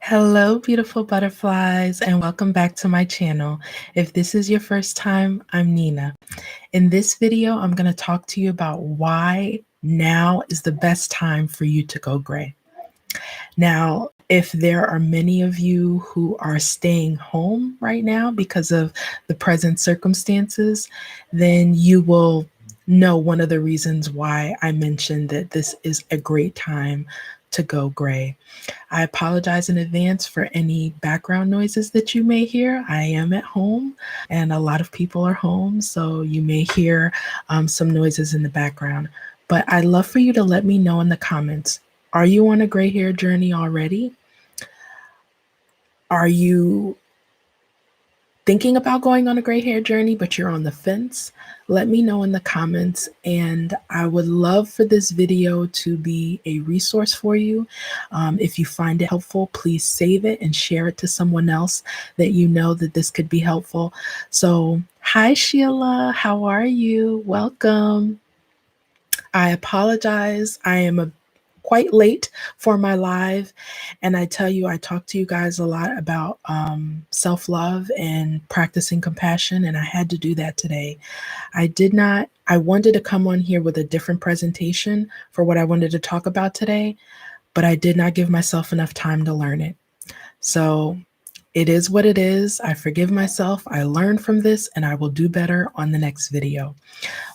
Hello, beautiful butterflies, and welcome back to my channel. If this is your first time, I'm Nina. In this video, I'm going to talk to you about why now is the best time for you to go gray. Now, if there are many of you who are staying home right now because of the present circumstances, then you will know one of the reasons why I mentioned that this is a great time to go gray. I apologize in advance for any background noises that you may hear. I am at home and a lot of people are home, so you may hear some noises in the background. But I'd love for you to let me know in the comments. Are you on a gray hair journey already? Are you thinking about going on a gray hair journey, but you're on the fence? Let me know in the comments, and I would love for this video to be a resource for you. If you find it helpful, please save it and share it to someone else that you know that this could be helpful. So, hi Sheila, how are you? Welcome. I apologize. I am quite late for my live. And I tell you, I talk to you guys a lot about self-love and practicing compassion. And I had to do that today. I wanted to come on here with a different presentation for what I wanted to talk about today, but I did not give myself enough time to learn it. So it is what it is. I forgive myself. I learned from this and I will do better on the next video.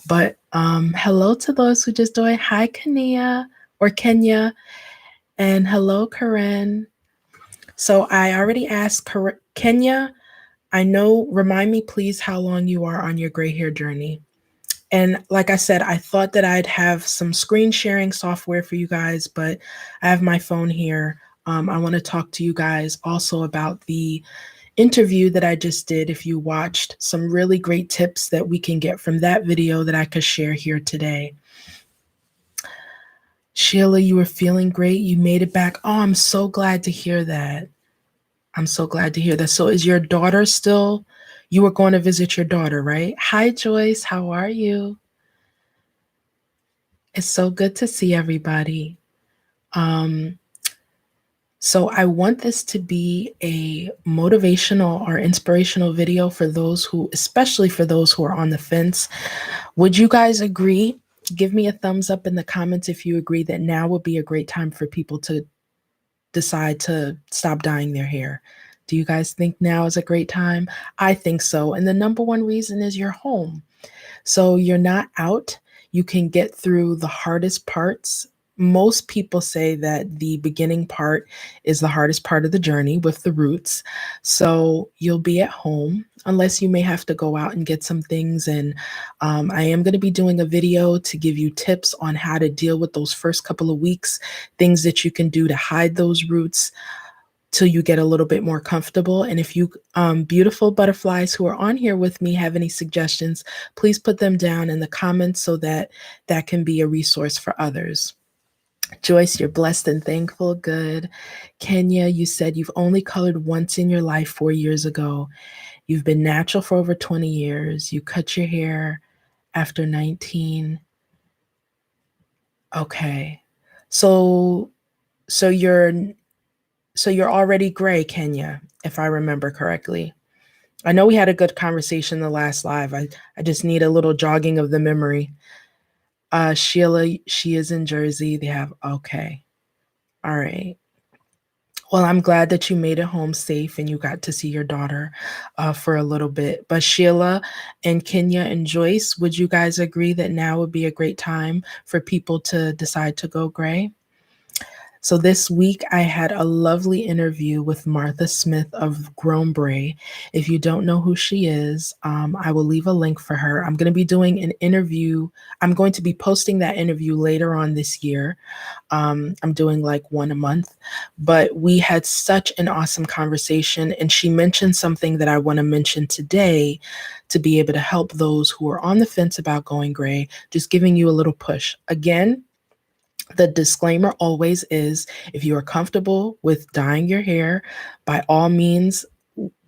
But hello to those who just joined. Hi, Kenya or Kenya. And hello, Karen. So I already asked Kenya, I know, remind me please how long you are on your gray hair journey. And like I said, I thought that I'd have some screen sharing software for you guys, but I have my phone here. I want to talk to you guys also about the interview that I just did. If you watched, some really great tips that we can get from that video that I could share here today. Sheila, you were feeling great. You made it back. Oh, I'm so glad to hear that. I'm so glad to hear that. So is your daughter still, you were going to visit your daughter, right? Hi, Joyce. How are you? It's so good to see everybody. So I want this to be a motivational or inspirational video for those who, especially for those who are on the fence. Would you guys agree? Give me a thumbs up in the comments if you agree that now would be a great time for people to decide to stop dyeing their hair. Do you guys think now is a great time? I think so. And the number one reason is you're home. So you're not out. You can get through the hardest parts. Most people say that the beginning part is the hardest part of the journey with the roots. So you'll be at home, unless you may have to go out and get some things. And I am going to be doing a video to give you tips on how to deal with those first couple of weeks, things that you can do to hide those roots till you get a little bit more comfortable. And if you beautiful butterflies who are on here with me have any suggestions, please put them down in the comments so that that can be a resource for others. Joyce, you're blessed and thankful. Good. Kenya, you said you've only colored once in your life 4 years ago. You've been natural for over 20 years. You cut your hair after 19. Okay. So so you're so you're already gray, Kenya, if I remember correctly. I know we had a good conversation the last live. I just need a little jogging of the memory. Sheila, she is in Jersey. They have, okay. All right. Well, I'm glad that you made it home safe and you got to see your daughter for a little bit. But Sheila and Kenya and Joyce, would you guys agree that now would be a great time for people to decide to go gray? So this week I had a lovely interview with Martha Smith of Grown Bray. If you don't know who she is, I will leave a link for her. I'm going to be doing an interview. I'm going to be posting that interview later on this year. I'm doing like one a month, but we had such an awesome conversation. And she mentioned something that I want to mention today to be able to help those who are on the fence about going gray, just giving you a little push. Again, the disclaimer always is if you are comfortable with dyeing your hair, by all means,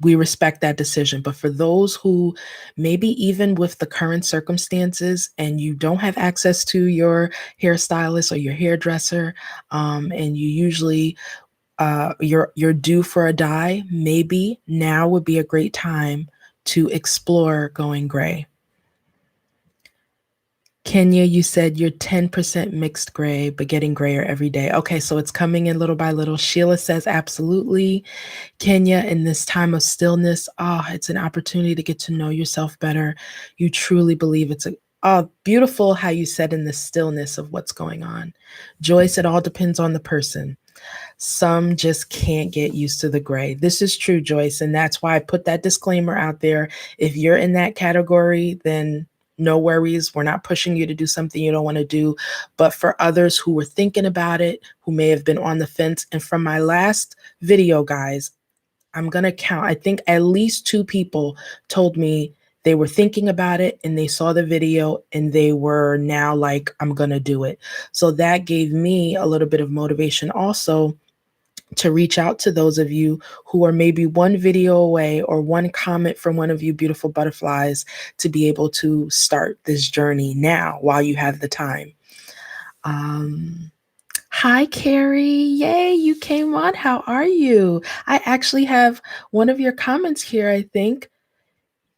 we respect that decision. But for those who maybe even with the current circumstances and you don't have access to your hairstylist or your hairdresser, and you usually you're due for a dye, maybe now would be a great time to explore going gray. Kenya, you said you're 10% mixed gray, but getting grayer every day. Okay, so it's coming in little by little. Sheila says, absolutely. Kenya, in this time of stillness, it's an opportunity to get to know yourself better. You truly believe it's beautiful how you said in the stillness of what's going on. Joyce, it all depends on the person. Some just can't get used to the gray. This is true, Joyce, and that's why I put that disclaimer out there. If you're in that category, then no worries. We're not pushing you to do something you don't want to do. But for others who were thinking about it, who may have been on the fence, and from my last video, guys, I'm going to count. I think at least 2 people told me they were thinking about it and they saw the video and they were now like, I'm going to do it. So that gave me a little bit of motivation also to reach out to those of you who are maybe one video away or one comment from one of you beautiful butterflies to be able to start this journey now while you have the time. Hi, Carrie. Yay, you came on. How are you? I actually have one of your comments here, I think.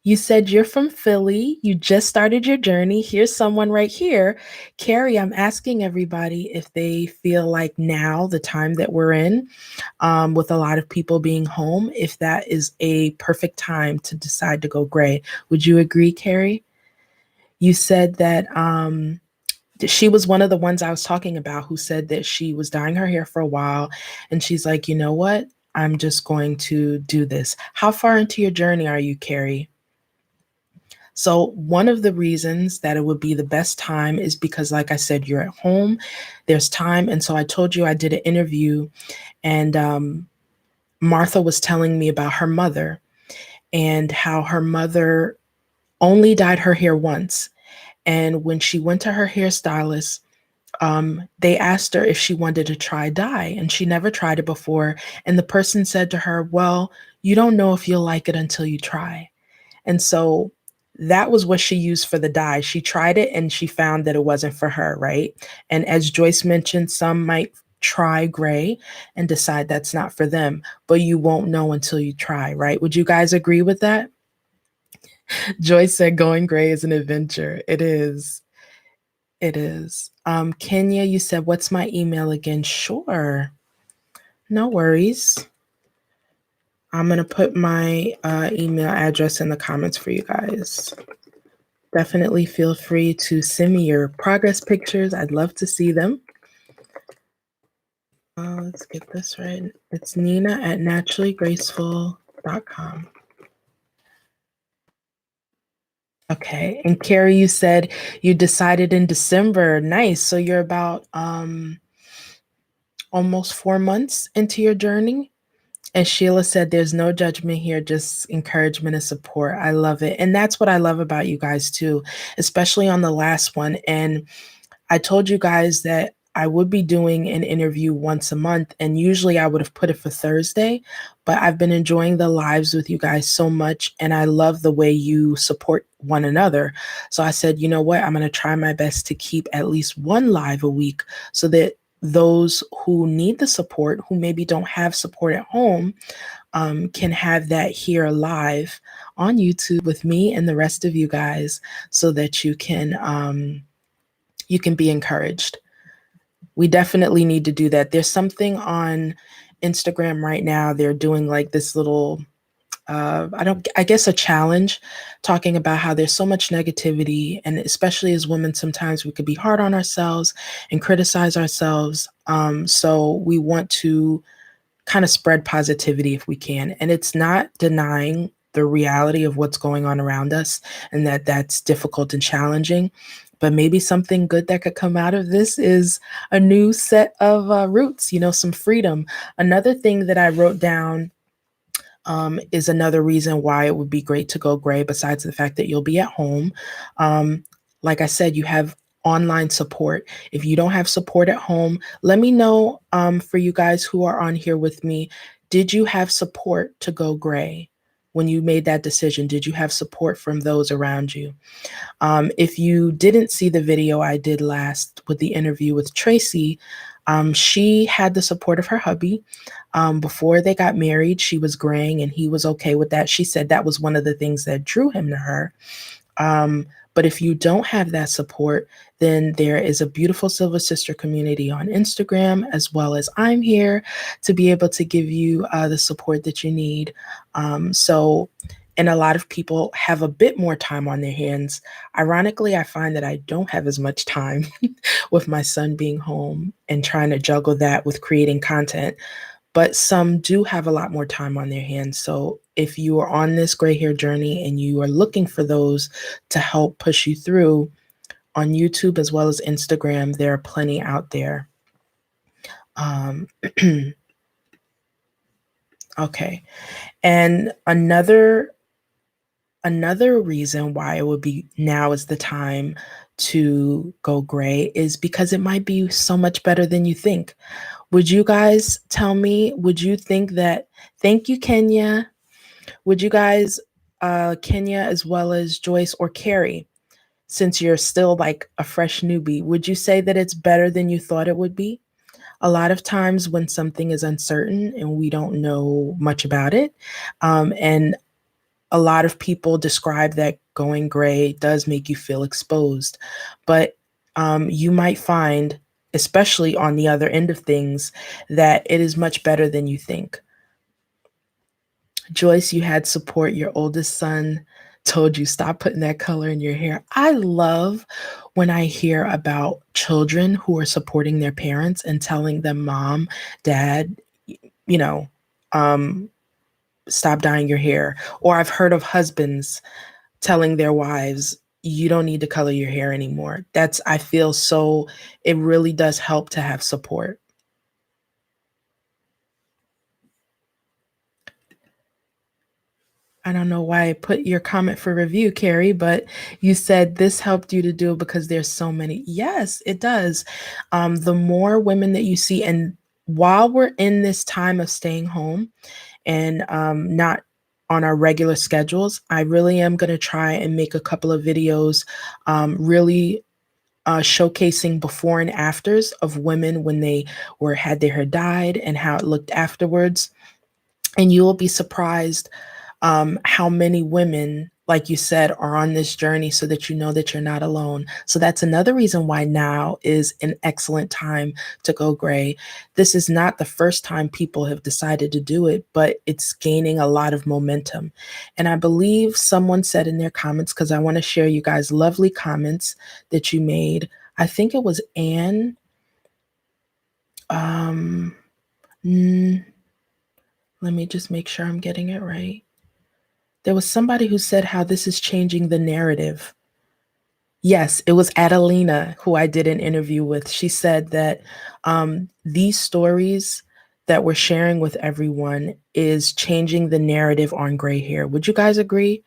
You said you're from Philly. You just started your journey. Here's someone right here. Carrie, I'm asking everybody if they feel like now, the time that we're in, with a lot of people being home, if that is a perfect time to decide to go gray. Would you agree, Carrie? You said that she was one of the ones I was talking about who said that she was dyeing her hair for a while. And she's like, you know what? I'm just going to do this. How far into your journey are you, Carrie? So one of the reasons that it would be the best time is because, like I said, you're at home, there's time. And so I told you I did an interview and Martha was telling me about her mother and how her mother only dyed her hair once. And when she went to her hairstylist, they asked her if she wanted to try dye, and she never tried it before. And the person said to her, well, you don't know if you'll like it until you try. And so that was what she used for the dye. She tried it and she found that it wasn't for her, right? And as Joyce mentioned, some might try gray and decide that's not for them, but you won't know until you try, right? Would you guys agree with that? Joyce said going gray is an adventure. It is. It is. Kenya, you said, what's my email again? Sure. No worries. I'm going to put my email address in the comments for you guys. Definitely feel free to send me your progress pictures. I'd love to see them. Let's get this right. It's nina@naturallygraceful.com. Okay. And Carrie, you said you decided in December. Nice. So you're about almost 4 months into your journey. And Sheila said, there's no judgment here, just encouragement and support. I love it. And that's what I love about you guys too, especially on the last one. And I told you guys that I would be doing an interview once a month, and usually I would have put it for Thursday, but I've been enjoying the lives with you guys so much, and I love the way you support one another. So I said, you know what, I'm going to try my best to keep at least one live a week so that those who need the support, who maybe don't have support at home, can have that here live on YouTube with me and the rest of you guys so that you can be encouraged. We definitely need to do that. There's something on Instagram right now. They're doing like this little, I guess a challenge talking about how there's so much negativity. And especially as women, sometimes we could be hard on ourselves and criticize ourselves. So we want to kind of spread positivity if we can. And it's not denying the reality of what's going on around us and that that's difficult and challenging. But maybe something good that could come out of this is a new set of roots, some freedom. Another thing that I wrote down is another reason why it would be great to go gray, besides the fact that you'll be at home. Like I said, you have online support. If you don't have support at home, let me know for you guys who are on here with me. Did you have support to go gray when you made that decision? Did you have support from those around you? If you didn't see the video I did last with the interview with Tracy, She had the support of her hubby. Before they got married, she was graying and he was okay with that. She said that was one of the things that drew him to her. Um, but if you don't have that support, then there is a beautiful Silver Sister community on Instagram, as well as I'm here to be able to give you the support that you need. And a lot of people have a bit more time on their hands. Ironically, I find that I don't have as much time with my son being home and trying to juggle that with creating content, but some do have a lot more time on their hands. So if you are on this gray hair journey and you are looking for those to help push you through on YouTube as well as Instagram, there are plenty out there. Um, okay. And another reason why it would be now is the time to go gray is because it might be so much better than you think. Would you guys tell me, would you think that, thank you, Kenya. Would you guys, Kenya, as well as Joyce or Carrie, since you're still like a fresh newbie, would you say that it's better than you thought it would be? A lot of times when something is uncertain and we don't know much about it, and a lot of people describe that going gray does make you feel exposed, but you might find, especially on the other end of things, that it is much better than you think. Joyce, you had support. Your oldest son told you stop putting that color in your hair. I love when I hear about children who are supporting their parents and telling them, Mom, Dad, you know, um, stop dyeing your hair. Or I've heard of husbands telling their wives, you don't need to color your hair anymore. I feel so, it really does help to have support. I don't know why I put your comment for review, Carrie, but you said this helped you to do it because there's so many. Yes, it does. The more women that you see, and while we're in this time of staying home and not on our regular schedules, I really am going to try and make a couple of videos really showcasing before and afters of women when they were had their hair dyed and how it looked afterwards. And you will be surprised how many women, like you said, are on this journey so that you know that you're not alone. So that's another reason why now is an excellent time to go gray. This is not the first time people have decided to do it, but it's gaining a lot of momentum. And I believe someone said in their comments, because I want to share you guys' lovely comments that you made. I think it was Anne. Um, mm, Let me just make sure I'm getting it right. There was somebody who said how this is changing the narrative. Yes, it was Adelina who I did an interview with. She said that these stories that we're sharing with everyone is changing the narrative on gray hair. Would you guys agree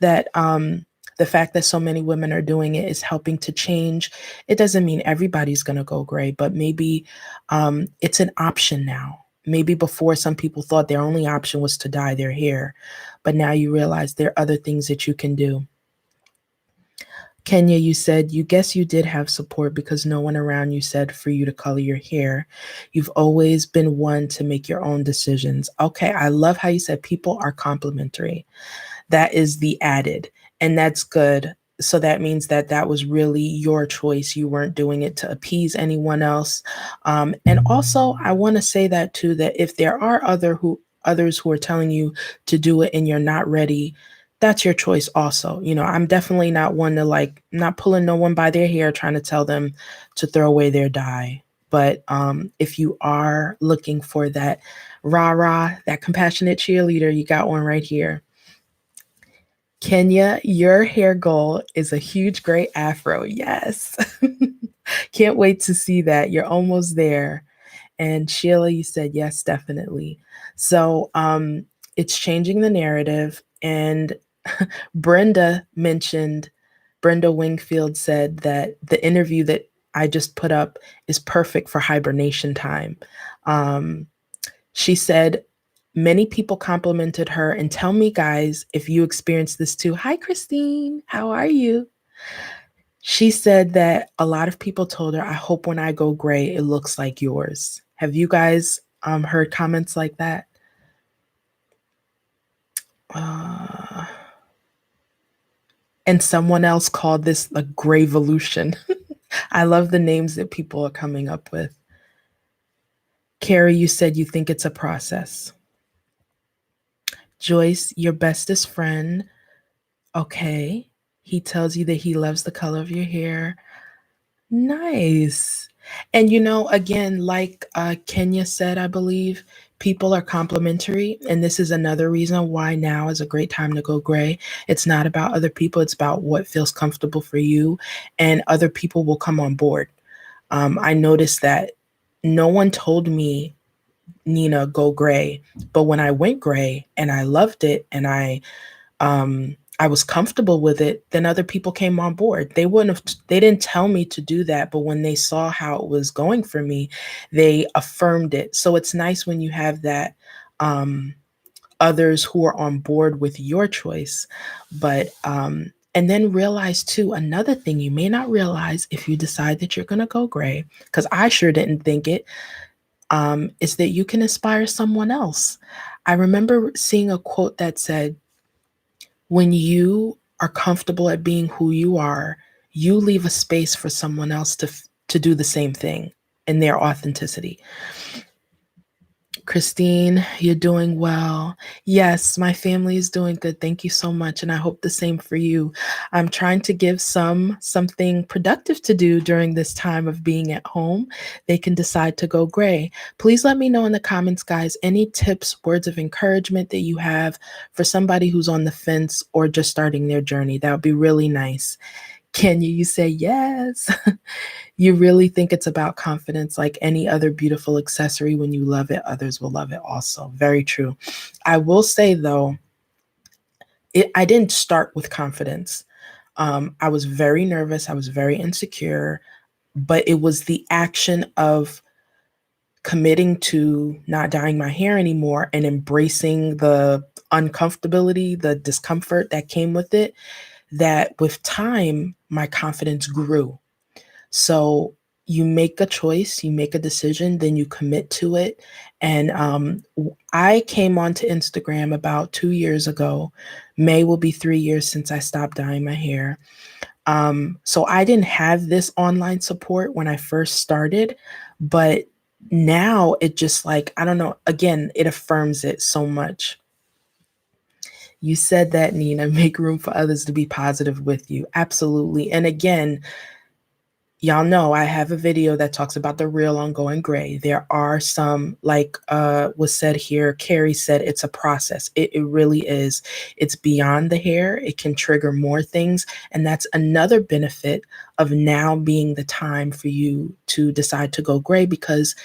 that the fact that so many women are doing it is helping to change? It doesn't mean everybody's going to go gray, but maybe it's an option now. Maybe before some people thought their only option was to dye their hair, but now you realize there are other things that you can do. Kenya, you said you guess you did have support because no one around you said for you to color your hair. You've always been one to make your own decisions. Okay, I love how you said people are complimentary. That is the added, and that's good. So that means that that was really your choice. You weren't doing it to appease anyone else. And also, I want to say that too, that if there are others who are telling you to do it and you're not ready, that's your choice also. I'm definitely not one to like not pulling no one by their hair trying to tell them to throw away their dye. But if you are looking for that rah rah, that compassionate cheerleader, you got one right here. Kenya, your hair goal is a huge gray afro. Yes. Can't wait to see that. You're almost there. And Sheila, you said yes, definitely. So it's changing the narrative. And Brenda mentioned, Brenda Wingfield said that the interview that I just put up is perfect for hibernation time. She said, many people complimented her, and tell me, guys, if you experienced this too. Hi, Christine. How are you? She said that a lot of people told her, I hope when I go gray, it looks like yours. Have you guys heard comments like that? Uh, and someone else called this a grayvolution. I love the names that people are coming up with. Carrie, you said you think it's a process. Joyce, your bestest friend. Okay. He tells you that he loves the color of your hair. Nice. And again, like Kenya said, I believe people are complimentary. And this is another reason why now is a great time to go gray. It's not about other people, it's about what feels comfortable for you. And other people will come on board. I noticed that no one told me, Nina, go gray. But when I went gray and I loved it and I was comfortable with it, then other people came on board. They didn't tell me to do that, but when they saw how it was going for me, they affirmed it. So it's nice when you have that, others who are on board with your choice. And then realize too, another thing you may not realize if you decide that you're going to go gray, because I sure didn't think it, is that you can inspire someone else. I remember seeing a quote that said, when you are comfortable at being who you are, you leave a space for someone else to do the same thing in their authenticity. Christine, you're doing well. Yes, my family is doing good. Thank you so much. And I hope the same for you. I'm trying to give something productive to do during this time of being at home. They can decide to go gray. Please let me know in the comments, guys, any tips, words of encouragement that you have for somebody who's on the fence or just starting their journey. That would be really nice. Can you say yes? You really think it's about confidence, like any other beautiful accessory. When you love it, others will love it also. Very true. I will say, though, I didn't start with confidence. I was very nervous. I was very insecure, but it was the action of committing to not dyeing my hair anymore and embracing the uncomfortability, the discomfort that came with it, that with time, my confidence grew. So you make a choice, you make a decision, then you commit to it. And I came onto Instagram about 2 years ago. May will be 3 years since I stopped dyeing my hair. So I didn't have this online support when I first started, but now it just, like, I don't know, again, it affirms it so much. You said that, Nina, make room for others to be positive with you. Absolutely. And again, y'all know I have a video that talks about the real on going gray. There are some, like was said here, Carrie said, it's a process. It really is. It's beyond the hair. It can trigger more things. And that's another benefit of now being the time for you to decide to go gray, because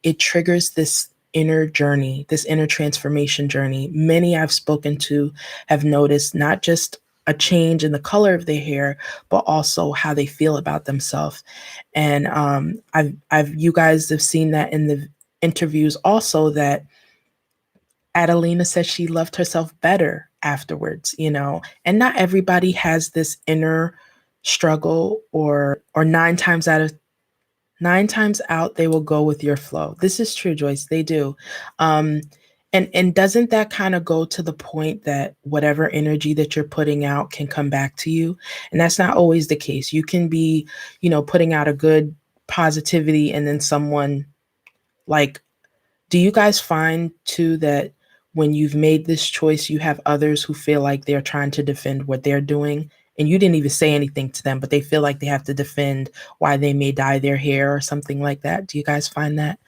it triggers this inner journey, this inner transformation journey. Many I've spoken to have noticed not just a change in the color of their hair, but also how they feel about themselves. And you guys have seen that in the interviews also, that Adelina says she loved herself better afterwards, and not everybody has this inner struggle, or nine times out they will go with your flow. This is true, Joyce. They do. Um, and doesn't that kind of go to the point that whatever energy that you're putting out can come back to you? And that's not always the case. You can be, putting out a good positivity, and then someone, like, do you guys find too that when you've made this choice, you have others who feel like they're trying to defend what they're doing, and you didn't even say anything to them, but they feel like they have to defend why they may dye their hair or something like that? Do you guys find that?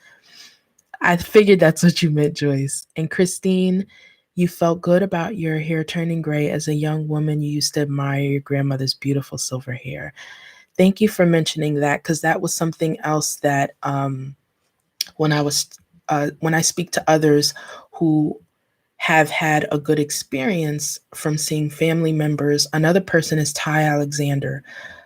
I figured that's what you meant, Joyce. And Christine, you felt good about your hair turning gray. As a young woman, you used to admire your grandmother's beautiful silver hair. Thank you for mentioning that, because that was something else that, when I speak to others who have had a good experience from seeing family members. Another person is Ty Alexander.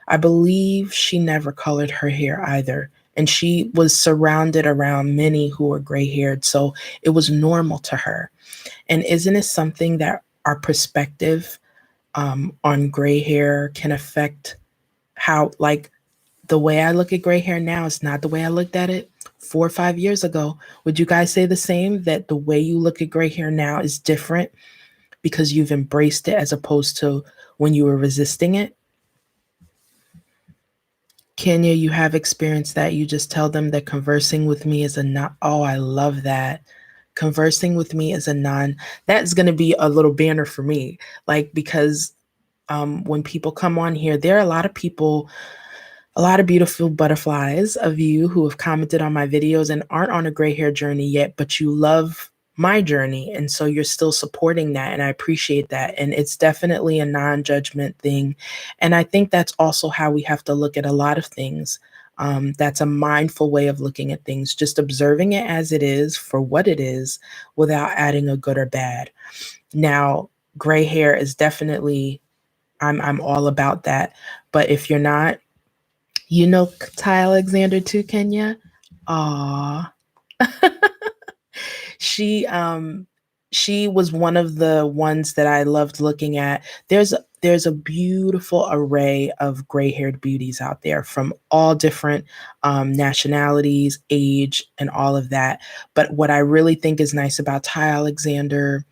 I believe she never colored her hair either. And she was surrounded around many who were gray haired. So it was normal to her. And isn't it something that our perspective on gray hair can affect how, like, the way I look at gray hair now is not the way I looked at it 4 or 5 years ago. Would you guys say the same, that the way you look at gray hair now is different because you've embraced it as opposed to when you were resisting it? Kenya, you have experienced that. You just tell them that conversing with me is a not. Oh, I love that. Conversing with me is a non. That's going to be a little banner for me. Like, because when people come on here, there are a lot of people, a lot of beautiful butterflies of you who have commented on my videos and aren't on a gray hair journey yet, but you love my journey. And so you're still supporting that. And I appreciate that. And it's definitely a non judgment thing. And I think that's also how we have to look at a lot of things. That's a mindful way of looking at things, just observing it as it is for what it is without adding a good or bad. Now, gray hair is definitely, I'm all about that. But if you're not, you know Ty Alexander too, Kenya? Aw. She she was one of the ones that I loved looking at. There's a beautiful array of gray-haired beauties out there from all different nationalities, age, and all of that. But what I really think is nice about Ty Alexander,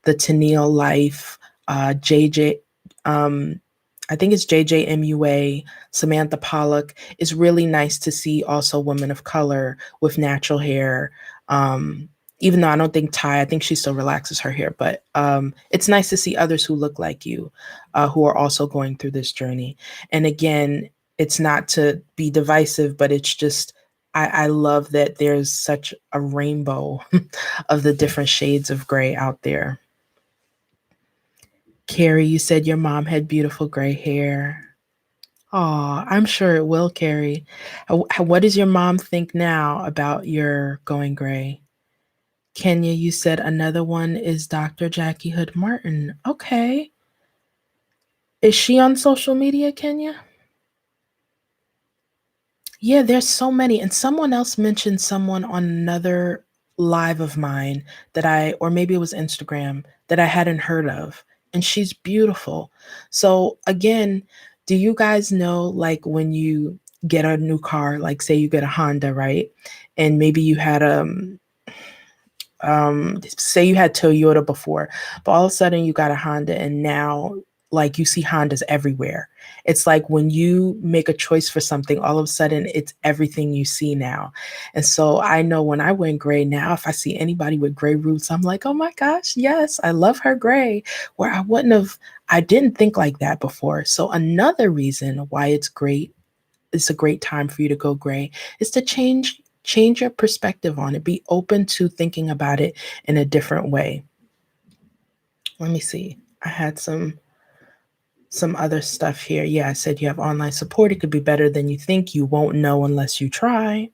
the Tennille Life, JJ, um, I think it's JJMUA, Samantha Pollock, is really nice to see also women of color with natural hair. Um, Even though I don't think Ty, I think she still relaxes her hair, but it's nice to see others who look like you, who are also going through this journey. And again, it's not to be divisive, but it's just, I love that there's such a rainbow of the different shades of gray out there. Carrie, you said your mom had beautiful gray hair. Aw, I'm sure it will, Carrie. What does your mom think now about your going gray? Kenya, you said another one is Dr. Jackie Hood Martin. Okay. Is she on social media, Kenya? Yeah, there's so many. And someone else mentioned someone on another live of mine that or maybe it was Instagram, that I hadn't heard of. And she's beautiful. So, again, do you guys know, like, when you get a new car, like, say you get a Honda, right? And maybe you had say you had Toyota before, but all of a sudden you got a Honda, and now, like, you see Hondas everywhere. It's like when you make a choice for something, all of a sudden it's everything you see now. And so I know when I went gray now, if I see anybody with gray roots, I'm like, oh my gosh, yes, I love her gray. Where I didn't think like that before. So another reason why it's a great time for you to go gray is to change your perspective on it. Be open to thinking about it in a different way. Let me see. I had some other stuff here. Yeah, I said you have online support. It could be better than you think. You won't know unless you try.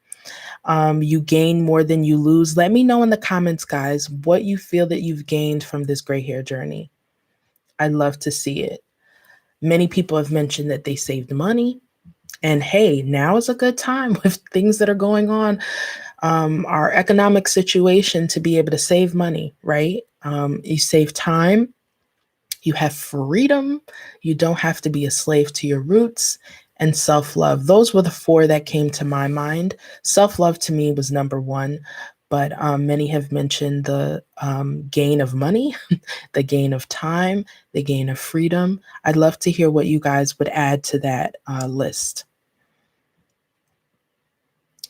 You gain more than you lose. Let me know in the comments, guys, what you feel that you've gained from this gray hair journey. I'd love to see it. Many people have mentioned that they saved money. And hey, now is a good time with things that are going on, our economic situation, to be able to save money, right? You save time, you have freedom, you don't have to be a slave to your roots, and self love. Those were the four that came to my mind. Self love to me was number one, but many have mentioned the gain of money, the gain of time, the gain of freedom. I'd love to hear what you guys would add to that list.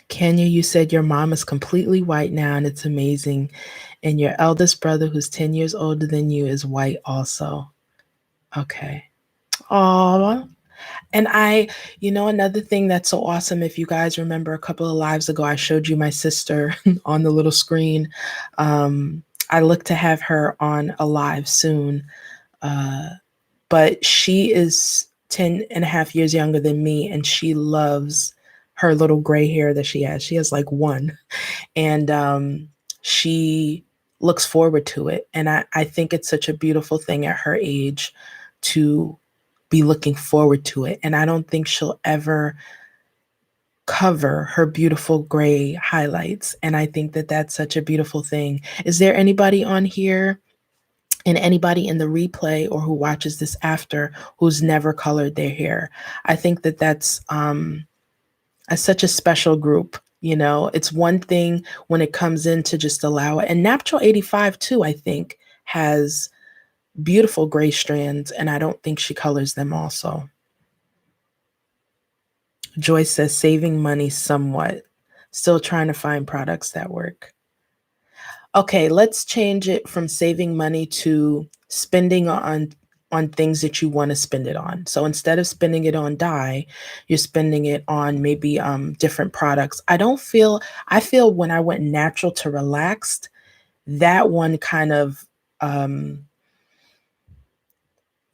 Kenya, you said your mom is completely white now, and it's amazing. And your eldest brother, who's 10 years older than you, is white also. Okay. Aw. And another thing that's so awesome, if you guys remember a couple of lives ago, I showed you my sister on the little screen. I look to have her on a live soon. But she is 10 and a half years younger than me, and she loves her little gray hair that she has. She has like one. And she looks forward to it. And I think it's such a beautiful thing at her age to be looking forward to it. And I don't think she'll ever cover her beautiful gray highlights. And I think that that's such a beautiful thing. Is there anybody on here and anybody in the replay or who watches this after who's never colored their hair. I think that that's such a special group. You know, it's one thing when it comes in to just allow it. And Natural 85 too, I think, has beautiful gray strands, and I don't think she colors them also. Joyce says saving money somewhat. Still trying to find products that work. Okay, let's change it from saving money to spending on things that you want to spend it on. So instead of spending it on dye, you're spending it on maybe different products. I feel when I went natural to relaxed, that one kind of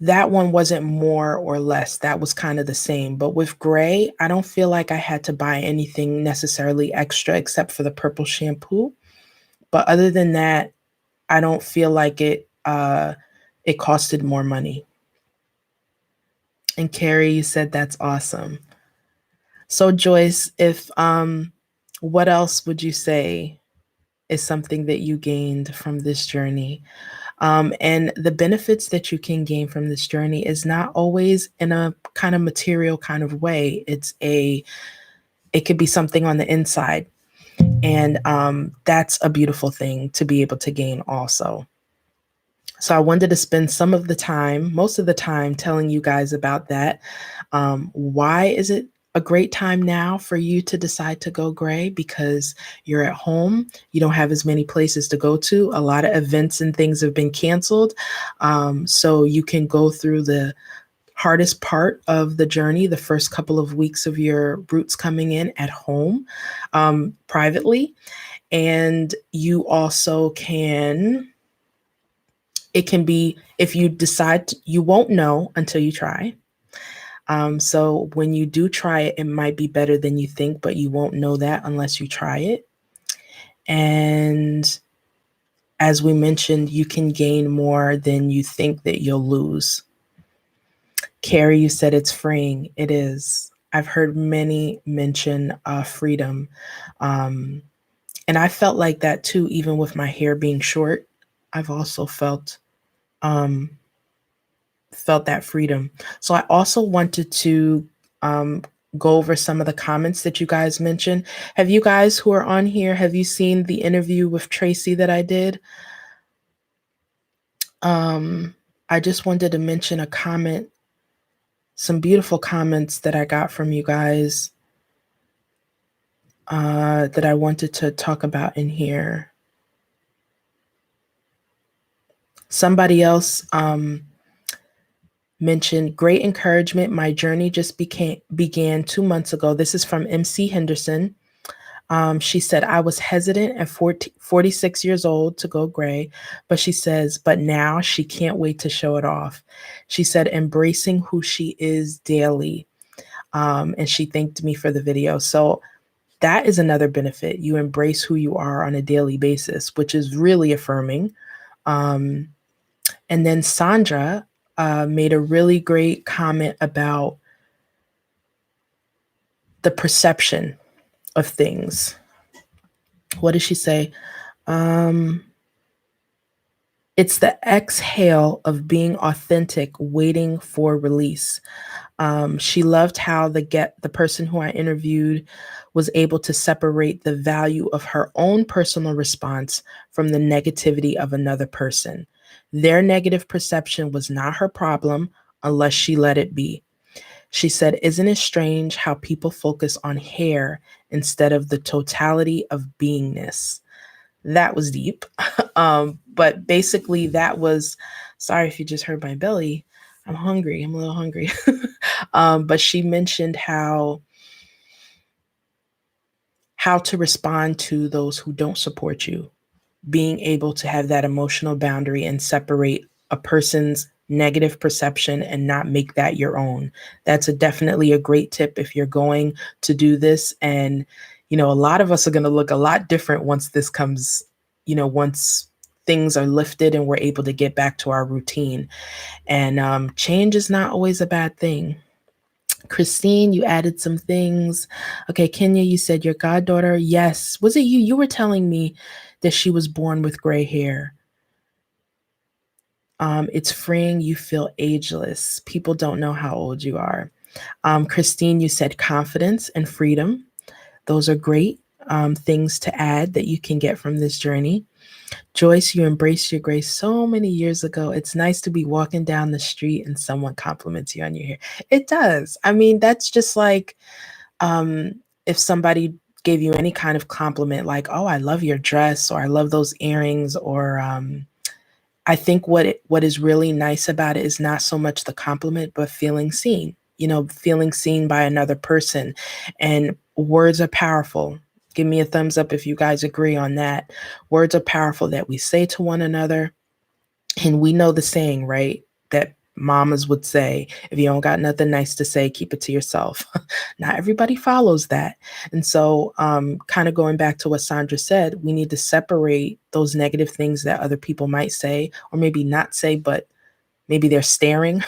that one wasn't more or less. That was kind of the same. But with gray, I don't feel like I had to buy anything necessarily extra except for the purple shampoo. But other than that, I don't feel like it costed more money. And Carrie, you said that's awesome. So Joyce, if what else would you say is something that you gained from this journey? And the benefits that you can gain from this journey is not always in a kind of material kind of way. It could be something on the inside. And that's a beautiful thing to be able to gain also. So I wanted to spend some of the time, most of the time, telling you guys about that. Why is it a great time now for you to decide to go gray? Because you're at home, you don't have as many places to go to. A lot of events and things have been canceled. So you can go through the hardest part of the journey, the first couple of weeks of your roots coming in at home, privately. And you also can, it can be, if you decide you won't know until you try. So when you do try it, it might be better than you think, but you won't know that unless you try it. And as we mentioned, you can gain more than you think that you'll lose. Carrie, you said it's freeing. It is. I've heard many mention freedom. And I felt like that too, even with my hair being short. I've also felt that freedom. So I also wanted to go over some of the comments that you guys mentioned. Have you guys who are on here, have you seen the interview with Tracy that I did? I just wanted to mention a comment, some beautiful comments that I got from you guys that I wanted to talk about in here. Somebody else mentioned, great encouragement. My journey just began 2 months ago. This is from MC Henderson. She said, I was hesitant at 46 years old to go gray, but she says, but now she can't wait to show it off. She said, embracing who she is daily. And she thanked me for the video. So that is another benefit. You embrace who you are on a daily basis, which is really affirming. And then Sandra made a really great comment about the perception of things. What did she say? It's the exhale of being authentic, waiting for release. She loved how the person who I interviewed was able to separate the value of her own personal response from the negativity of another person. Their negative perception was not her problem unless she let it be. She said, isn't it strange how people focus on hair instead of the totality of beingness? That was deep. But basically that was, sorry if you just heard my belly. I'm hungry. I'm a little hungry. But she mentioned how to respond to those who don't support you, being able to have that emotional boundary and separate a person's negative perception and not make that your own. That's definitely a great tip if you're going to do this. And, you know, a lot of us are going to look a lot different once this comes, you know, once things are lifted and we're able to get back to our routine. And change is not always a bad thing. Christine, you added some things. Okay, Kenya, you said your goddaughter. Yes. Was it you? You were telling me that she was born with gray hair. It's freeing. You feel ageless. People don't know how old you are. Christine, you said confidence and freedom. Those are great things to add that you can get from this journey. Joyce, you embraced your grace so many years ago. It's nice to be walking down the street and someone compliments you on your hair. It does. I mean, that's just like if somebody gave you any kind of compliment, like, oh, I love your dress, or I love those earrings, or I think what is really nice about it is not so much the compliment, but feeling seen. You know, feeling seen by another person, and words are powerful. Give me a thumbs up if you guys agree on that. Words are powerful that we say to one another, and we know the saying, right? That mamas would say, if you don't got nothing nice to say, keep it to yourself. Not everybody follows that. And so, kind of going back to what Sandra said, we need to separate those negative things that other people might say, or maybe not say, but maybe they're staring,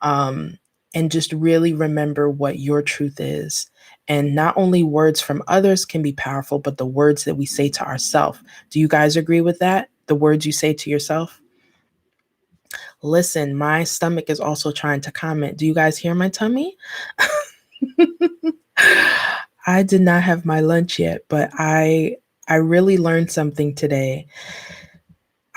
um, and just really remember what your truth is. And not only words from others can be powerful, but the words that we say to ourselves. Do you guys agree with that? The words you say to yourself? Listen, my stomach is also trying to comment. Do you guys hear my tummy? I did not have my lunch yet, but I really learned something today.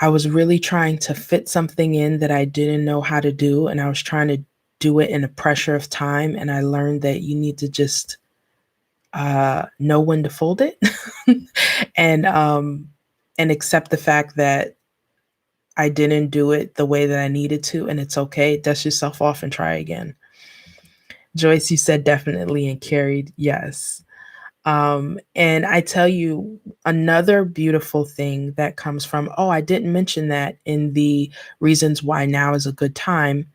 I was really trying to fit something in that I didn't know how to do, and I was trying to do it in a pressure of time, and I learned that you need to just know when to fold it and accept the fact that I didn't do it the way that I needed to, and it's okay. Dust yourself off and try again. Joyce, you said definitely and carried, yes. And I tell you, another beautiful thing that comes from, oh, I didn't mention that in the reasons why now is a good time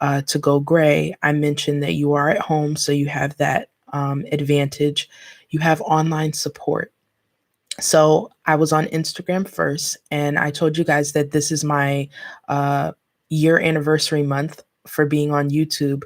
to go gray. I mentioned that you are at home, so you have that advantage. You have online support. So I was on Instagram first, and I told you guys that this is my uh, year anniversary month for being on YouTube.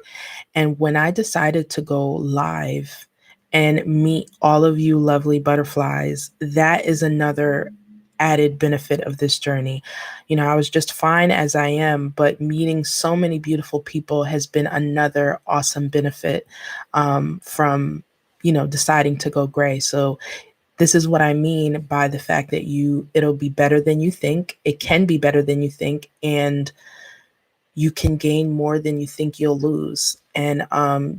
And when I decided to go live and meet all of you lovely butterflies, that is another added benefit of this journey. You know, I was just fine as I am, but meeting so many beautiful people has been another awesome benefit from, you know, deciding to go gray. So this is what I mean by the fact that it'll be better than you think. It can be better than you think. And you can gain more than you think you'll lose. And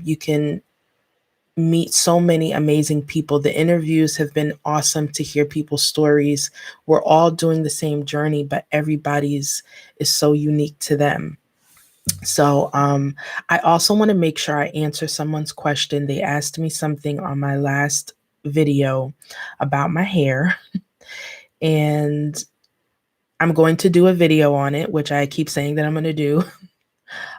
you can meet so many amazing people. The interviews have been awesome to hear people's stories. We're all doing the same journey, but everybody's is so unique to them. So I also want to make sure I answer someone's question. They asked me something on my last video about my hair, and I'm going to do a video on it, which I keep saying that I'm going to do.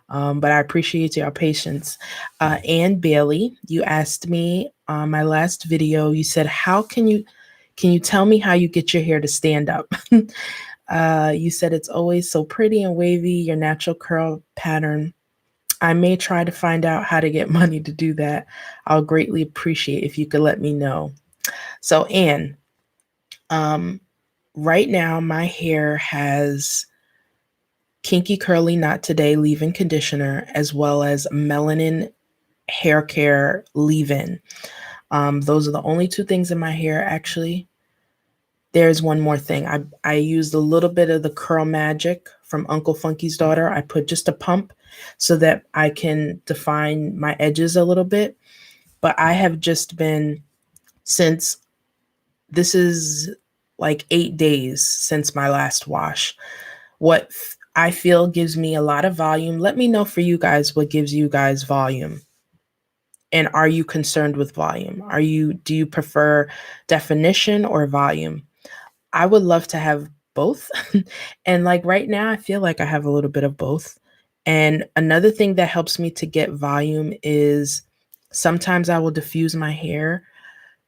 But I appreciate your patience. Ann Bailey, you asked me on my last video, you said, can you tell me how you get your hair to stand up? You said it's always so pretty and wavy, your natural curl pattern. I may try to find out how to get money to do that. I'll greatly appreciate if you could let me know. So Ann, um, right now my hair has Kinky Curly Not Today leave-in conditioner, as well as Melanin Hair Care leave-in. Those are the only two things in my hair, actually. There's one more thing. I used a little bit of the Curl Magic from Uncle Funky's Daughter. I put just a pump so that I can define my edges a little bit. But I have just been, since this is like 8 days since my last wash, what I feel gives me a lot of volume. Let me know for you guys what gives you guys volume. And are you concerned with volume? Do you prefer definition or volume? I would love to have both. And like right now, I feel like I have a little bit of both. And another thing that helps me to get volume is sometimes I will diffuse my hair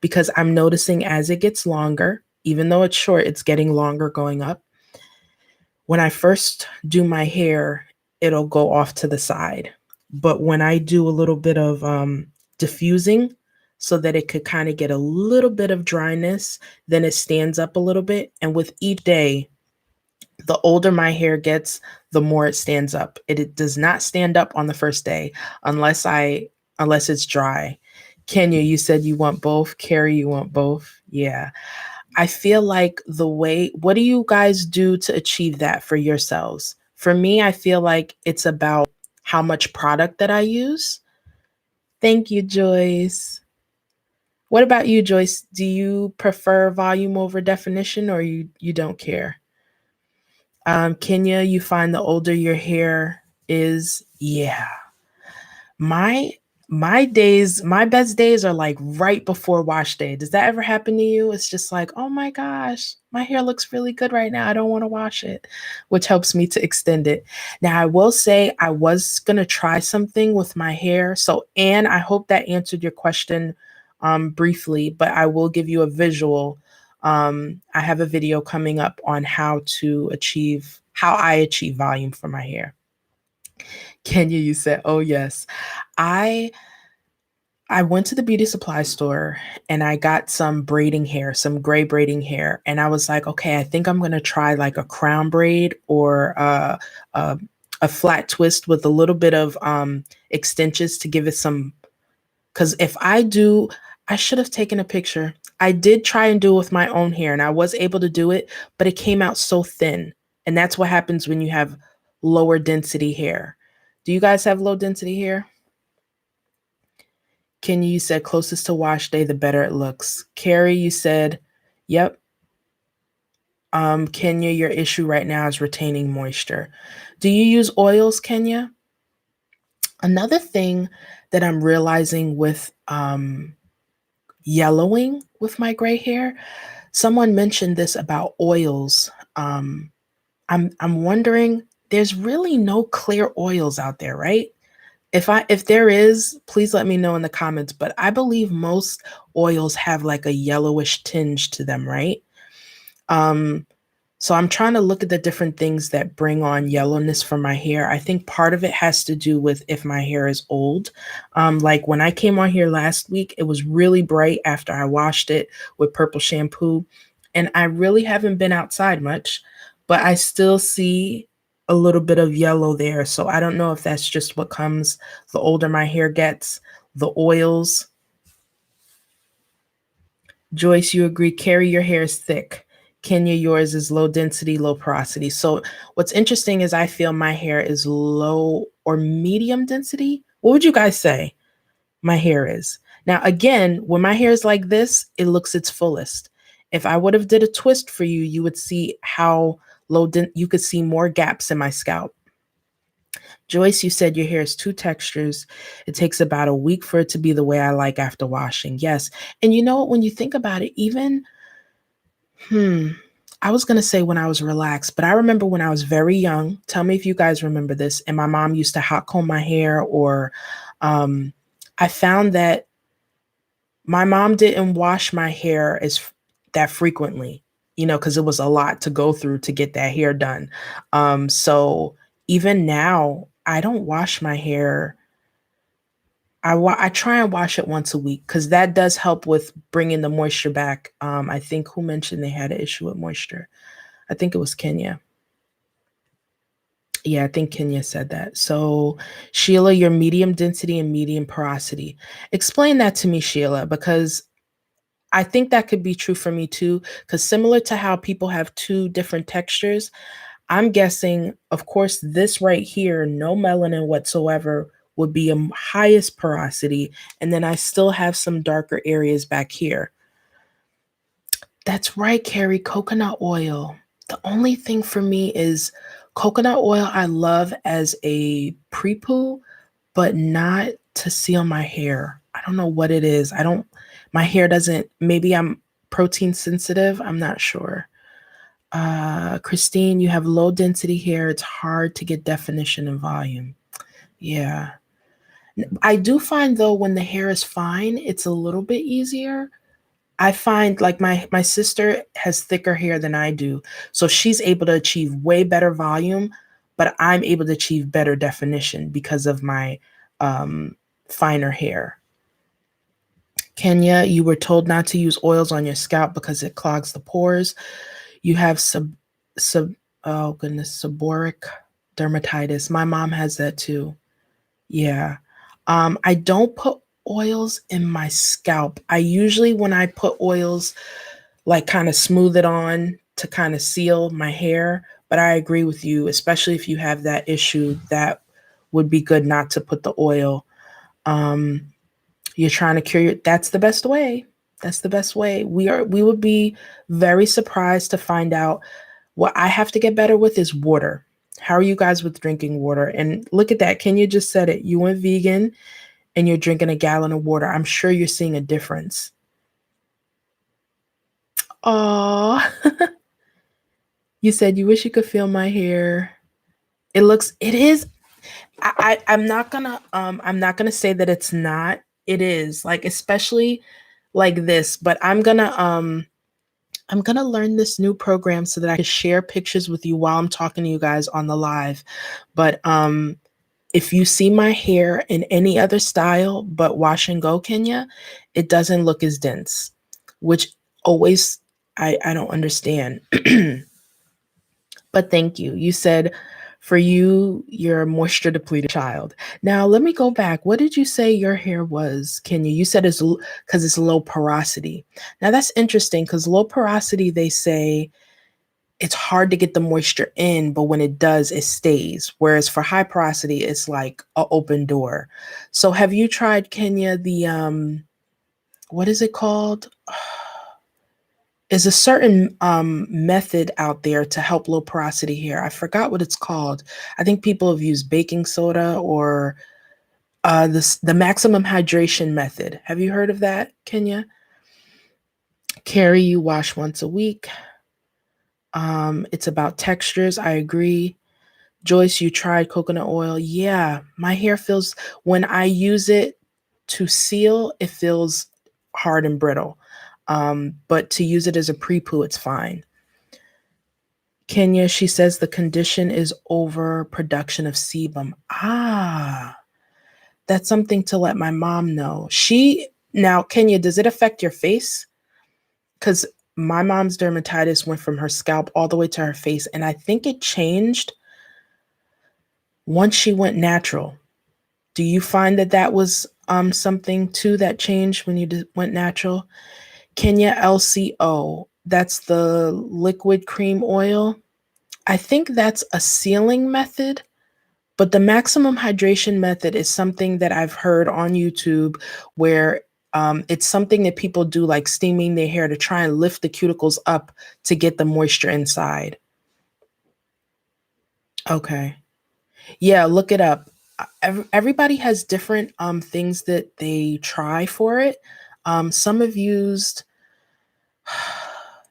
because I'm noticing as it gets longer, even though it's short, it's getting longer going up. When I first do my hair, it'll go off to the side. But when I do a little bit of diffusing so that it could kind of get a little bit of dryness, then it stands up a little bit. And with each day, The older my hair gets, the more it stands up. It does not stand up on the first day unless unless it's dry. Kenya, you said you want both. Carrie, you want both. Yeah. I feel like what do you guys do to achieve that for yourselves? For me, I feel like it's about how much product that I use. Thank you, Joyce. What about you, Joyce? Do you prefer volume over definition, or you don't care? Kenya, you find the older your hair is, yeah. My my best days are like right before wash day. Does that ever happen to you? It's just like, oh my gosh, my hair looks really good right now. I don't want to wash it, which helps me to extend it. Now, I will say I was gonna try something with my hair. So, Anne, I hope that answered your question briefly, but I will give you a visual. I have a video coming up on how I achieve volume for my hair. Kenya, you said, oh yes. I I went to the beauty supply store and I got some braiding hair, some gray braiding hair, and I was like, okay, I think I'm gonna try like a crown braid or a, a flat twist with a little bit of extensions to give it some. Because if I do, I should have taken a picture. I did try and do it with my own hair, and I was able to do it, but it came out so thin, and that's what happens when you have lower density hair. Do you guys have low density hair? Kenya, you said closest to wash day, the better it looks. Carrie, you said, yep. Kenya, your issue right now is retaining moisture. Do you use oils, Kenya? Another thing that I'm realizing with yellowing with my gray hair, someone mentioned this about oils. I'm wondering, there's really no clear oils out there, right? If there is, please let me know in the comments, but I believe most oils have like a yellowish tinge to them, right? Um so I'm trying to look at the different things that bring on yellowness for my hair. I think part of it has to do with if my hair is old. Like when I came on here last week, it was really bright after I washed it with purple shampoo, and I really haven't been outside much, but I still see a little bit of yellow there. So I don't know if that's just what comes the older my hair gets, the oils. Joyce, you agree. Carrie, your hair is thick. Kenya, yours is low density, low porosity. So what's interesting is I feel my hair is low or medium density. What would you guys say my hair is? Now, again, when my hair is like this, it looks its fullest. If I would have did a twist for you, you would see how you could see more gaps in my scalp. Joyce, you said your hair is two textures. It takes about a week for it to be the way I like after washing. Yes. And you know what? When you think about it, even, hmm, I was going to say when I was relaxed, but I remember when I was very young. Tell me if you guys remember this. And my mom used to hot comb my hair, or um, I found that my mom didn't wash my hair that frequently, because it was a lot to go through to get that hair done. So even now, I don't wash my hair. I try and wash it once a week because that does help with bringing the moisture back. I think who mentioned they had an issue with moisture? I think it was Kenya. Yeah, I think Kenya said that. So, Sheila, your medium density and medium porosity. Explain that to me, Sheila, because I think that could be true for me too. Because similar to how people have two different textures, I'm guessing, of course, this right here, no melanin whatsoever, would be a highest porosity. And then I still have some darker areas back here. That's right, Carrie, coconut oil. The only thing for me is coconut oil I love as a pre-poo, but not to seal my hair. I don't know what it is. My hair doesn't, maybe I'm protein sensitive. I'm not sure. Christine, you have low density hair. It's hard to get definition and volume. Yeah. I do find though when the hair is fine, it's a little bit easier. I find like my sister has thicker hair than I do. So she's able to achieve way better volume, but I'm able to achieve better definition because of my finer hair. Kenya, you were told not to use oils on your scalp because it clogs the pores. You have sub Oh goodness, seborrheic dermatitis. My mom has that too. Yeah. I don't put oils in my scalp. I usually, when I put oils, like kind of smooth it on to kind of seal my hair. But I agree with you, especially if you have that issue, that would be good not to put the oil. Um, you're trying to cure your, that's the best way. That's the best way. We would be very surprised to find out. What I have to get better with is water. How are you guys with drinking water? And look at that. Kenya just said it. You went vegan and you're drinking a gallon of water. I'm sure you're seeing a difference. Oh, you said you wish you could feel my hair. It is. I'm not gonna say that it's not. It is, like, especially like this, but I'm gonna learn this new program so that I can share pictures with you while I'm talking to you guys on the live. But if you see my hair in any other style but wash and go, Kenya, it doesn't look as dense, which always I don't understand. But thank you. You said for you, you're a moisture depleted child. Now, let me go back. What did you say your hair was, Kenya? You said it's because it's low porosity. Now, that's interesting because low porosity, they say it's hard to get the moisture in, but when it does, it stays. Whereas for high porosity, it's like an open door. So, have you tried, Kenya, the, what is it called? Is a certain method out there to help low porosity hair. I forgot what it's called. I think people have used baking soda or the maximum hydration method. Have you heard of that, Kenya? Carrie, you wash once a week. It's about textures. I agree. Joyce, you tried coconut oil. Yeah, my hair feels, when I use it to seal, it feels hard and brittle. But to use it as a pre-poo, it's fine. Kenya, she says the condition is overproduction of sebum. Ah, that's something to let my mom know. Now, Kenya, does it affect your face? Because my mom's dermatitis went from her scalp all the way to her face, and I think it changed once she went natural. Do you find that that was something too that changed when you went natural? Kenya LCO, that's the liquid cream oil. I think that's a sealing method, but the maximum hydration method is something that I've heard on YouTube where it's something that people do, like steaming their hair to try and lift the cuticles up to get the moisture inside. Okay. Yeah, look it up. Everybody has different things that they try for it. Some have used.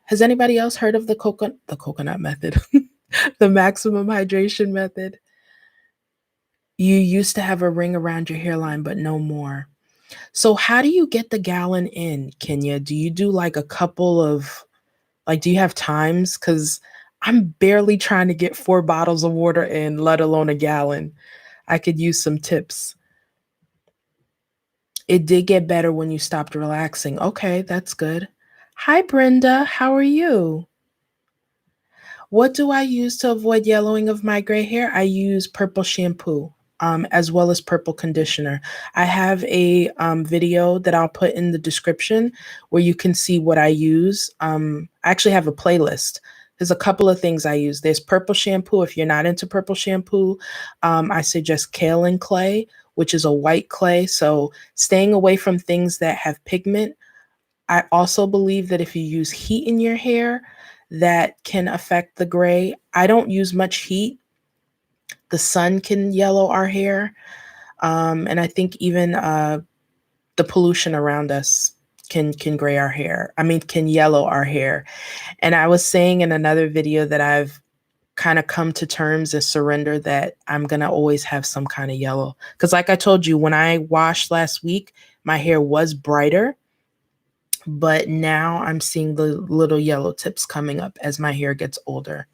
Has anybody else heard of the coconut method, the maximum hydration method? You used to have a ring around your hairline, but no more. So how do you get the gallon in, Kenya? Do you do like a couple of, like, do you have times? Because I'm barely trying to get 4 bottles of water in, let alone a gallon. I could use some tips. It did get better when you stopped relaxing. Okay, that's good. Hi, Brenda. How are you? What do I use to avoid yellowing of my gray hair? I use purple shampoo, as well as purple conditioner. I have a video that I'll put in the description where you can see what I use. I actually have a playlist. There's a couple of things I use. There's purple shampoo. If you're not into purple shampoo, I suggest kaolin clay, which is a white clay. So staying away from things that have pigment. I also believe that if you use heat in your hair, that can affect the gray. I don't use much heat. The sun can yellow our hair. And I think even the pollution around us can gray our hair. I mean, can yellow our hair. And I was saying in another video that I've kind of come to terms and surrender that I'm going to always have some kind of yellow. Because like I told you, when I washed last week, my hair was brighter, but now I'm seeing the little yellow tips coming up as my hair gets older.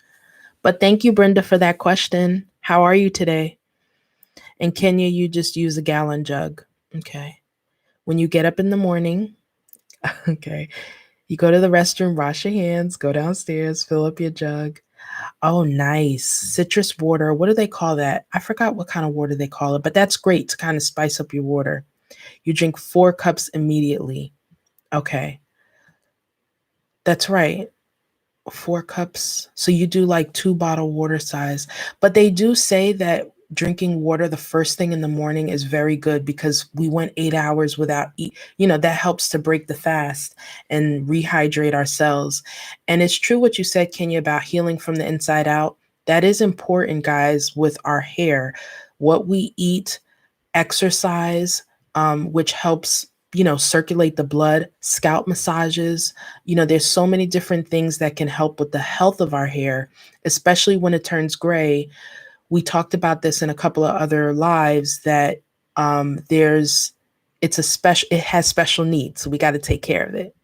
But thank you, Brenda, for that question. How are you today? In Kenya, you just use a gallon jug. Okay. When you get up in the morning, okay, you go to the restroom, wash your hands, go downstairs, fill up your jug. Oh, nice. Citrus water. What do they call that? I forgot what kind of water they call it, but that's great to kind of spice up your water. You drink 4 cups immediately. Okay. That's right. 4 cups. So you do like 2 bottle water size. But they do say that drinking water the first thing in the morning is very good because we went 8 hours without eat. That helps to break the fast and rehydrate our cells. And it's true what you said, Kenya, about healing from the inside out. That is important, guys, with our hair. What we eat, exercise, which helps, circulate the blood, scalp massages. There's so many different things that can help with the health of our hair, especially when it turns gray. We talked about this in a couple of other lives that there's it has special needs, so we got to take care of it.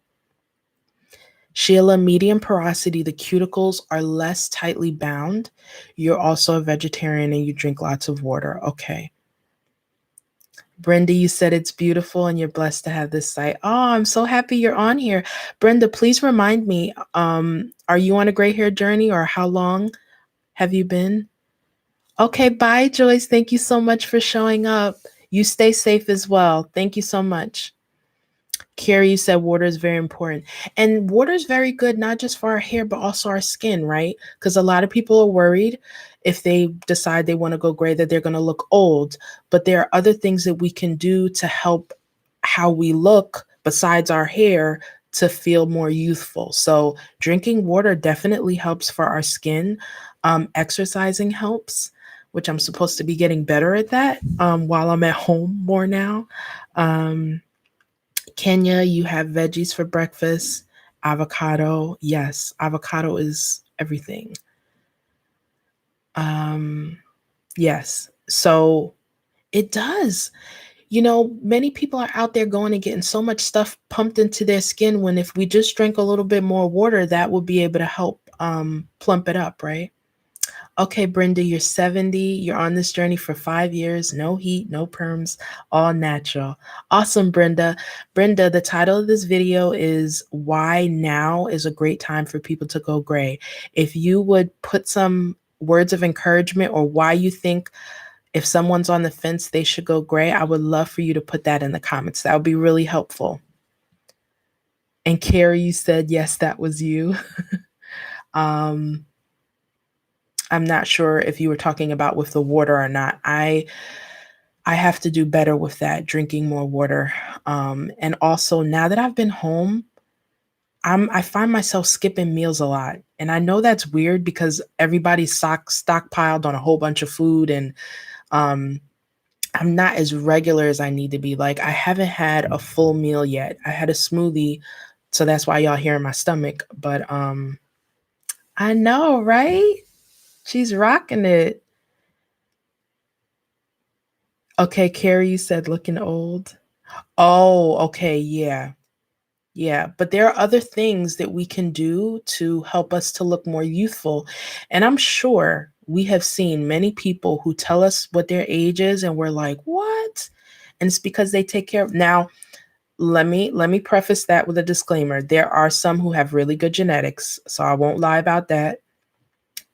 Sheila, medium porosity, the cuticles are less tightly bound. You're also a vegetarian and you drink lots of water. Okay. Brenda, you said it's beautiful and you're blessed to have this site. Oh, I'm so happy you're on here. Brenda, please remind me, are you on a gray hair journey or how long have you been? Okay, bye, Joyce. Thank you so much for showing up. You stay safe as well. Thank you so much. Carrie, you said water is very important. And water is very good, not just for our hair, but also our skin, right? Because a lot of people are worried if they decide they want to go gray that they're going to look old. But there are other things that we can do to help how we look besides our hair to feel more youthful. So drinking water definitely helps for our skin. Exercising helps, which I'm supposed to be getting better at that while I'm at home more now. Um, Kenya, you have veggies for breakfast, avocado. Yes, avocado is everything. Um, yes. So it does. Many people are out there going and getting so much stuff pumped into their skin when if we just drink a little bit more water, that would be able to help plump it up, right? Okay, Brenda, you're 70. You're on this journey for 5 years. No heat, no perms, all natural. Awesome, Brenda. Brenda, the title of this video is Why Now is a Great Time for People to Go Gray. If you would put some words of encouragement or why you think if someone's on the fence, they should go gray, I would love for you to put that in the comments. That would be really helpful. And Carrie, you said, yes, that was you. um, I'm not sure if you were talking about with the water or not. I have to do better with that, drinking more water. And also now that I've been home, I find myself skipping meals a lot. And I know that's weird because everybody's stockpiled on a whole bunch of food and um, I'm not as regular as I need to be. Like I haven't had a full meal yet. I had a smoothie, so that's why y'all hear my stomach. But I know, right? She's rocking it. Okay, Carrie, you said looking old. Oh, okay, yeah. Yeah, but there are other things that we can do to help us to look more youthful. And I'm sure we have seen many people who tell us what their age is and we're like, "What?" And it's because they take care of. Now, let me preface that with a disclaimer. There are some who have really good genetics, so I won't lie about that.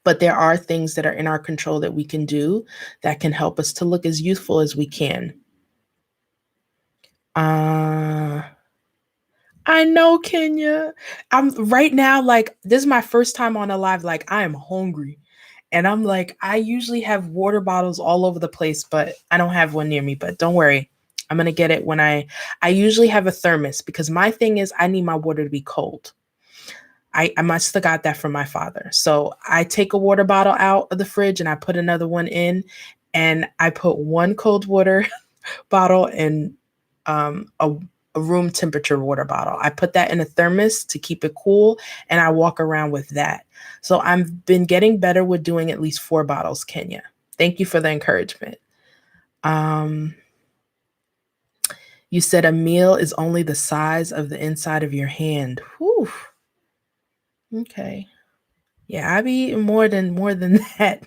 But there are things that are in our control that we can do that can help us to look as youthful as we can. Uh I know, Kenya. I'm right now, like, this is my first time on a live. Like, I am hungry. And I'm like, I usually have water bottles all over the place, but I don't have one near me. But don't worry. I'm gonna get it when I usually have a thermos because my thing is I need my water to be cold. I must have got that from my father. So I take a water bottle out of the fridge and I put another one in, and I put one cold water bottle and a room temperature water bottle. I put that in a thermos to keep it cool, and I walk around with that. So I've been getting better with doing at least 4 bottles, Kenya. Thank you for the encouragement. Um, you said a meal is only the size of the inside of your hand. Whew. Okay. Yeah, I be eating more than that.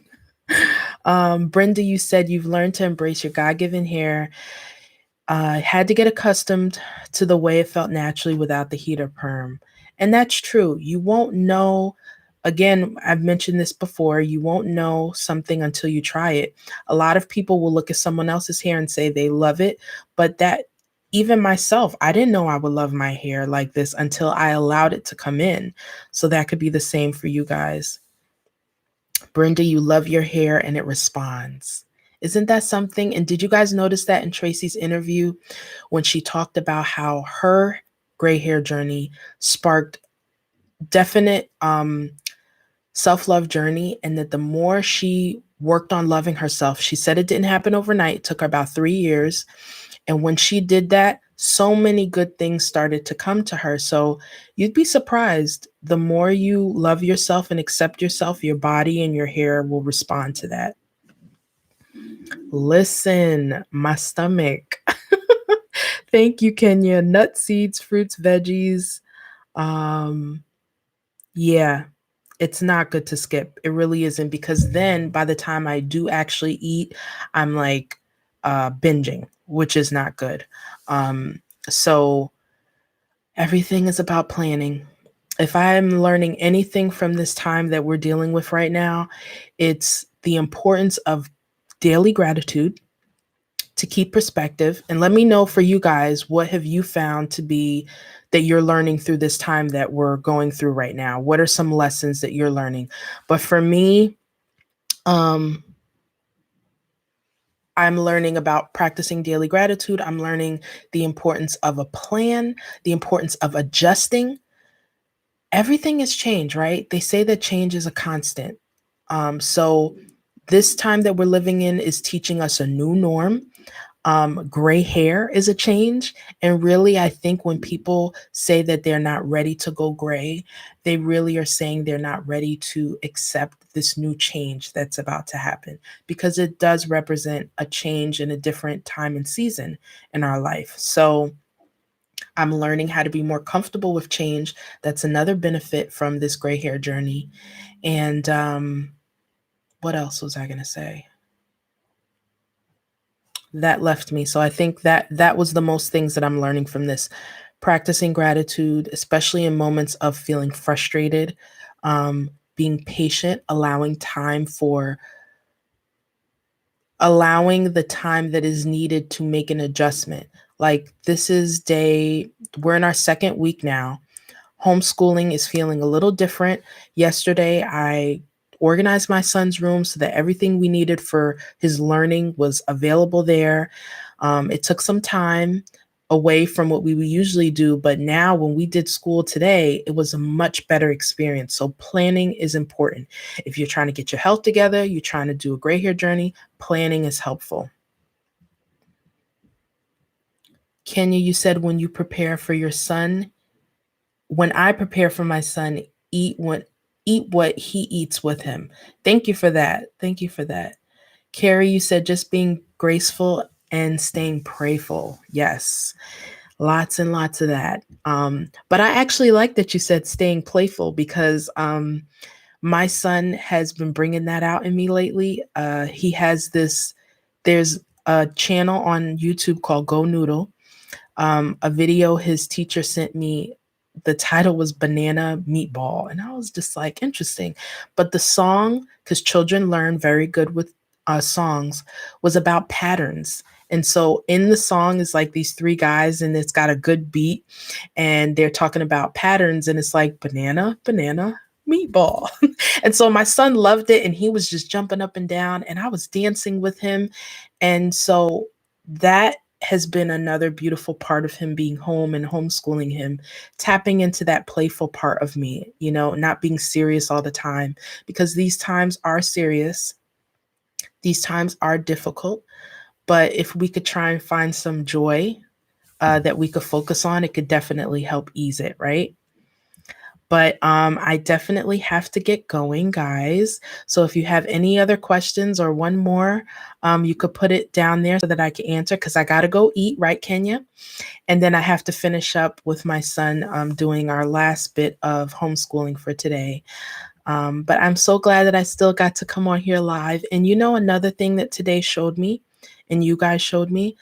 Brenda, you said you've learned to embrace your God-given hair. Had to get accustomed to the way it felt naturally without the heat or perm. And that's true. You won't know Again, I've mentioned this before, you won't know something until you try it. A lot of people will look at someone else's hair and say they love it, but that even myself, I didn't know I would love my hair like this until I allowed it to come in. So that could be the same for you guys. Brenda, you love your hair and it responds. Isn't that something? And did you guys notice that in Tracy's interview when she talked about how her gray hair journey sparked definite self-love journey, and that the more she worked on loving herself, she said it didn't happen overnight, it took her about 3 years. And when she did that, so many good things started to come to her. So you'd be surprised. The more you love yourself and accept yourself, your body and your hair will respond to that. Listen, my stomach. Thank you, Kenya. Nut seeds, fruits, veggies. Um, yeah, it's not good to skip. It really isn't, because then by the time I do actually eat, I'm like binging, which is not good. So everything is about planning. If I'm learning anything from this time that we're dealing with right now, it's the importance of daily gratitude to keep perspective. And let me know for you guys, what have you found to be that you're learning through this time that we're going through right now? What are some lessons that you're learning? But for me, I'm learning about practicing daily gratitude. I'm learning the importance of a plan, the importance of adjusting. Everything has changed, right? They say that change is a constant. So this time that we're living in is teaching us a new norm. Gray hair is a change. And really, I think when people say that they're not ready to go gray, they really are saying they're not ready to accept this new change that's about to happen, because it does represent a change in a different time and season in our life. So I'm learning how to be more comfortable with change. That's another benefit from this gray hair journey. And what else was I going to say? That left me. So I think that that was the most things that I'm learning from this. Practicing gratitude, especially in moments of feeling frustrated, being patient, allowing the time that is needed to make an adjustment. Like we're in our second week now. Homeschooling is feeling a little different. Yesterday, I organized my son's room so that everything we needed for his learning was available there. It took some time away from what we would usually do, but now when we did school today, it was a much better experience. So planning is important. If you're trying to get your health together, you're trying to do a gray hair journey, planning is helpful. Kenya, you said when you prepare for your son, when I prepare for my son, eat what he eats with him. Thank you for that. Thank you for that. Carrie, you said just being graceful and staying prayerful. Yes. Lots and lots of that. But I actually like that you said staying playful, because my son has been bringing that out in me lately. There's a channel on YouTube called Go Noodle. A video his teacher sent me, the title was Banana Meatball. And I was just like, interesting. But the song, because children learn very good with songs, was about patterns. And so in the song is like these three guys, and it's got a good beat, and they're talking about patterns, and it's like banana, banana, meatball. And so my son loved it, and he was just jumping up and down, and I was dancing with him. And so that has been another beautiful part of him being home and homeschooling him, tapping into that playful part of me, not being serious all the time, because these times are serious. These times are difficult. But if we could try and find some joy that we could focus on, it could definitely help ease it, right? But I definitely have to get going, guys. So if you have any other questions or one more, you could put it down there so that I can answer, because I got to go eat, right, Kenya? And then I have to finish up with my son doing our last bit of homeschooling for today. But I'm so glad that I still got to come on here live. And another thing that today showed me, and you guys showed me,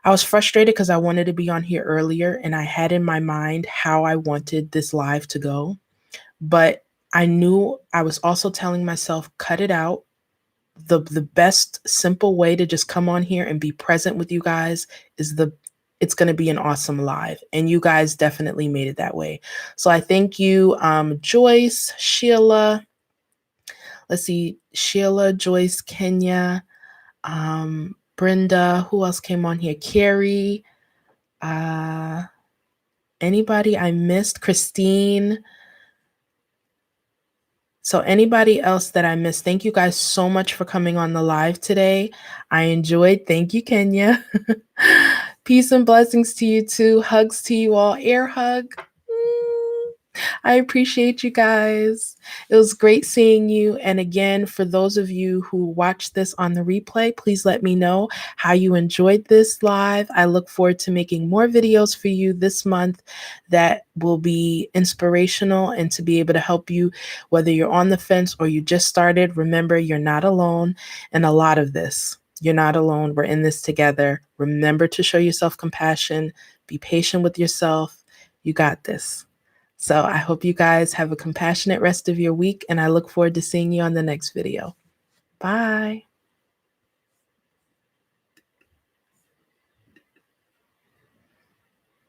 I was frustrated because I wanted to be on here earlier, and I had in my mind how I wanted this live to go. But I knew I was also telling myself, cut it out. The best simple way to just come on here and be present with you guys is it's going to be an awesome live, and you guys definitely made it that way. So I thank you, Joyce, Sheila. Let's see, Sheila, Joyce, Kenya, Brenda. Who else came on here? Carrie. Uh, Anybody I missed? Christine. So anybody else that I missed, thank you guys so much for coming on the live today. I enjoyed. Thank you, Kenya. Peace and blessings to you too. Hugs to you all. Air hug. I appreciate you guys. It was great seeing you. And again, for those of you who watch this on the replay, please let me know how you enjoyed this live. I look forward to making more videos for you this month that will be inspirational and to be able to help you, whether you're on the fence or you just started. Remember, you're not alone in a lot of this. You're not alone. We're in this together. Remember to show yourself compassion. Be patient with yourself. You got this. So I hope you guys have a compassionate rest of your week, and I look forward to seeing you on the next video. Bye.